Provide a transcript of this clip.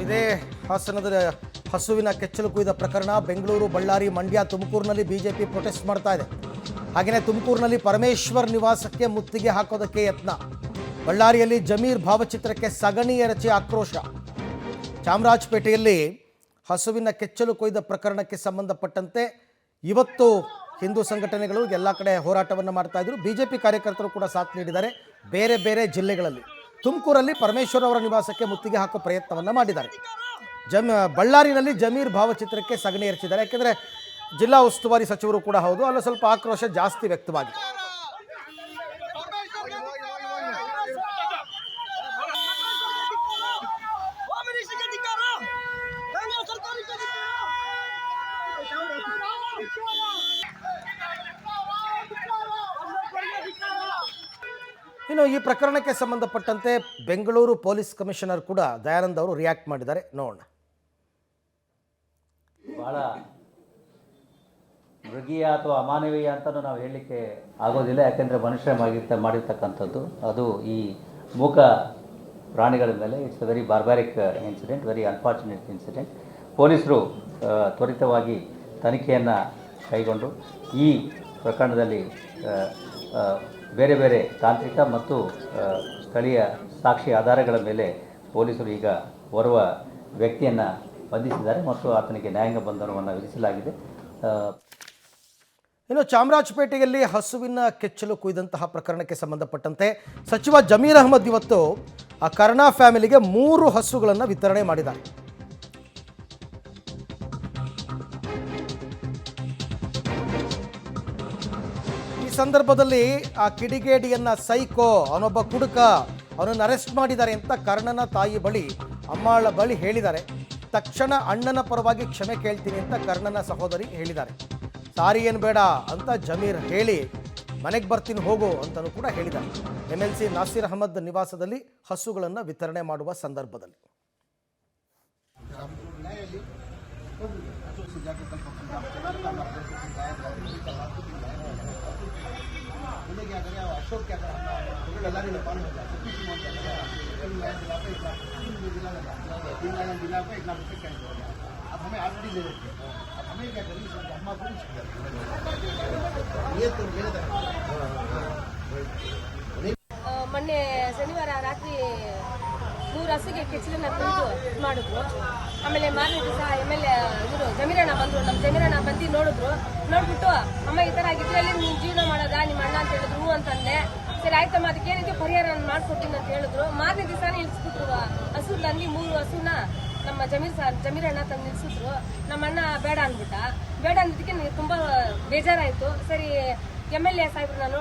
ಇದೇ ಹಾಸನದ ಹಸುವಿನ ಕೆಚ್ಚಲು ಕುಯ್ದ ಪ್ರಕರಣ ಬೆಂಗಳೂರು, ಬಳ್ಳಾರಿ, ಮಂಡ್ಯ, ತುಮಕೂರಿನಲ್ಲಿ ಬಿಜೆಪಿ ಪ್ರೊಟೆಸ್ಟ್ ಮಾಡ್ತಾ ಇದೆ. ಹಾಗೆಯೇ ತುಮಕೂರಿನಲ್ಲಿ ಪರಮೇಶ್ವರ್ ನಿವಾಸಕ್ಕೆ ಮುತ್ತಿಗೆ ಹಾಕೋದಕ್ಕೆ ಯತ್ನ. ಬಳ್ಳಾರಿಯಲ್ಲಿ ಜಮೀರ್ ಭಾವಚಿತ್ರಕ್ಕೆ ಸಗಣಿ ಎರಚಿ ಆಕ್ರೋಶ. ಚಾಮರಾಜಪೇಟೆಯಲ್ಲಿ ಹಸುವಿನ ಕೆಚ್ಚಲು ಕೊಯ್ದ ಪ್ರಕರಣಕ್ಕೆ ಸಂಬಂಧಪಟ್ಟಂತೆ ಇವತ್ತು ಹಿಂದೂ ಸಂಘಟನೆಗಳು ಎಲ್ಲ ಕಡೆ ಹೋರಾಟವನ್ನು ಮಾಡ್ತಾ ಇದ್ರು. ಬಿಜೆಪಿ ಕಾರ್ಯಕರ್ತರು ಕೂಡ ಸಾಥ್ ನೀಡಿದ್ದಾರೆ ಬೇರೆ ಬೇರೆ ಜಿಲ್ಲೆಗಳಲ್ಲಿ. ತುಮಕೂರಲ್ಲಿ ಪರಮೇಶ್ವರ್ ಅವರ ನಿವಾಸಕ್ಕೆ ಮುತ್ತಿಗೆ ಹಾಕೋ ಪ್ರಯತ್ನವನ್ನು ಮಾಡಿದ್ದಾರೆ. ಬಳ್ಳಾರಿನಲ್ಲಿ ಜಮೀರ್ ಭಾವಚಿತ್ರಕ್ಕೆ ಸಗಣಿ ಎರಚಿದ್ದಾರೆ. ಯಾಕೆಂದರೆ ಜಿಲ್ಲಾ ಉಸ್ತುವಾರಿ ಸಚಿವರು ಕೂಡ ಹೌದು, ಅಲ್ಲಿ ಸ್ವಲ್ಪ ಆಕ್ರೋಶ ಜಾಸ್ತಿ ವ್ಯಕ್ತವಾಗಿದೆ. ಇನ್ನು ಈ ಪ್ರಕರಣಕ್ಕೆ ಸಂಬಂಧಪಟ್ಟಂತೆ ಬೆಂಗಳೂರು ಪೊಲೀಸ್ ಕಮಿಷನರ್ ಕೂಡ ದಯಾನಂದ್ ಅವರು ರಿಯಾಕ್ಟ್ ಮಾಡಿದ್ದಾರೆ, ನೋಡೋಣ. ಬಹಳ ಮೃಗೀಯ ಅಥವಾ ಅಮಾನವೀಯ ಅಂತಲೂ ನಾವು ಹೇಳಲಿಕ್ಕೆ ಆಗೋದಿಲ್ಲ. ಯಾಕೆಂದರೆ ಮನುಷ್ಯ ಮಾಡಿರ್ತಕ್ಕಂಥದ್ದು ಅದು ಈ ಮೂಕ ಪ್ರಾಣಿಗಳ ಮೇಲೆ it's a very barbaric incident, very unfortunate incident. ಪೊಲೀಸರು ತ್ವರಿತವಾಗಿ ತನಿಖೆಯನ್ನು ಕೈಗೊಂಡು ಈ ಪ್ರಕರಣದಲ್ಲಿ ಬೇರೆ ಬೇರೆ ತಾಂತ್ರಿಕ ಮತ್ತು ಸ್ಥಳೀಯ ಸಾಕ್ಷಿ ಆಧಾರಗಳ ಮೇಲೆ ಪೊಲೀಸರು ಈಗ ಓರ್ವ ವ್ಯಕ್ತಿಯನ್ನು ಬಂಧಿಸಿದ್ದಾರೆ ಮತ್ತು ಆತನಿಗೆ ನ್ಯಾಯಾಂಗ ಬಂಧನವನ್ನು ವಿಧಿಸಲಾಗಿದೆ. ಇನ್ನು ಚಾಮರಾಜಪೇಟೆಯಲ್ಲಿ ಹಸುವಿನ ಕೆಚ್ಚಲು ಕುಯ್ದಂತಹ ಪ್ರಕರಣಕ್ಕೆ ಸಂಬಂಧಪಟ್ಟಂತೆ ಸಚಿವ ಜಮೀರ್ ಅಹ್ಮದ್ ಇವತ್ತು ಆ ಕರ್ಣಾ ಫ್ಯಾಮಿಲಿಗೆ 3 ಹಸುಗಳನ್ನು ವಿತರಣೆ ಮಾಡಿದ್ದಾರೆ. ಈ ಸಂದರ್ಭದಲ್ಲಿ ಆ ಕಿಡಿಗೇಡಿಯನ್ನ ಸೈಕೋ, ಅವನೊಬ್ಬ ಕುಡುಕ, ಅವನನ್ನು ಅರೆಸ್ಟ್ ಮಾಡಿದ್ದಾರೆ ಅಂತ ಕರ್ಣನ ತಾಯಿ ಬಳಿ, ಅಮ್ಮಾಳ ಬಳಿ ಹೇಳಿದ್ದಾರೆ. ತಕ್ಷಣ ಅಣ್ಣನ ಪರವಾಗಿ ಕ್ಷಮೆ ಕೇಳ್ತೀನಿ ಅಂತ ಕರ್ಣನ ಸಹೋದರಿ ಹೇಳಿದ್ದಾರೆ. ಸಾರಿ ಏನು ಬೇಡ ಅಂತ ಜಮೀರ್ ಹೇಳಿ ಮನೆಗೆ ಬರ್ತೀನಿ ಹೋಗು ಅಂತಲೂ ಕೂಡ ಹೇಳಿದ್ದಾರೆ. MLC ನಾಸೀರ್ ಅಹಮದ್ ನಿವಾಸದಲ್ಲಿ ಹಸುಗಳನ್ನು ವಿತರಣೆ ಮಾಡುವ ಸಂದರ್ಭದಲ್ಲಿ ಮೊನ್ನೆ ಶನಿವಾರ ರಾತ್ರಿ 3 ಹಸುಗೆ ಕೆಚ್ಚಲನ್ನ ತಂದು ಮಾಡಿದ್ರು. ಆಮೇಲೆ ಮಾರನೇ ದಿವಸ MLA ಇವರು ಜಮೀರಣ್ಣ ಬಂದರು. ನಮ್ಮ ಜಮೀರಣ್ಣ ಬಂದು ನೋಡ್ಬಿಟ್ಟು ಅಮ್ಮ ಈ ಥರ ಆಗಿದ್ರಲ್ಲಿ ನೀನು ಜೀವನ ಮಾಡೋದಾ ನಿಮ್ಮ ಅಣ್ಣ ಅಂತ ಹೇಳಿದ್ರು ಅಂತಂದೆ. ಸರಿ ಆಯ್ತಮ್ಮ, ಅದಕ್ಕೇನಿದೆ ಪರಿಹಾರ ನಾನು ಮಾಡ್ಕೊಡ್ತೀನಿ ಅಂತ ಹೇಳಿದ್ರು. ಮಾರನೇ ದಿವಸನೇ ನಿಲ್ಸ್ಬಿಟ್ರು ಹಸುಗಳಲ್ಲಿ 3 ಹಸುನ ನಮ್ಮ ಜಮೀರಣ್ಣ ತಂದು ನಿಲ್ಸಿದ್ರು. ನಮ್ಮ ಅಣ್ಣ ಬೇಡ ಅಂದ್ಬಿಟ್ಟ. ಬೇಡ ಅಂದಿದ್ದಕ್ಕೆ ನನಗೆ ತುಂಬ ಬೇಜಾರಾಯಿತು. ಸರಿ MLA ಸಾಹೇಬ್ರು ನಾನು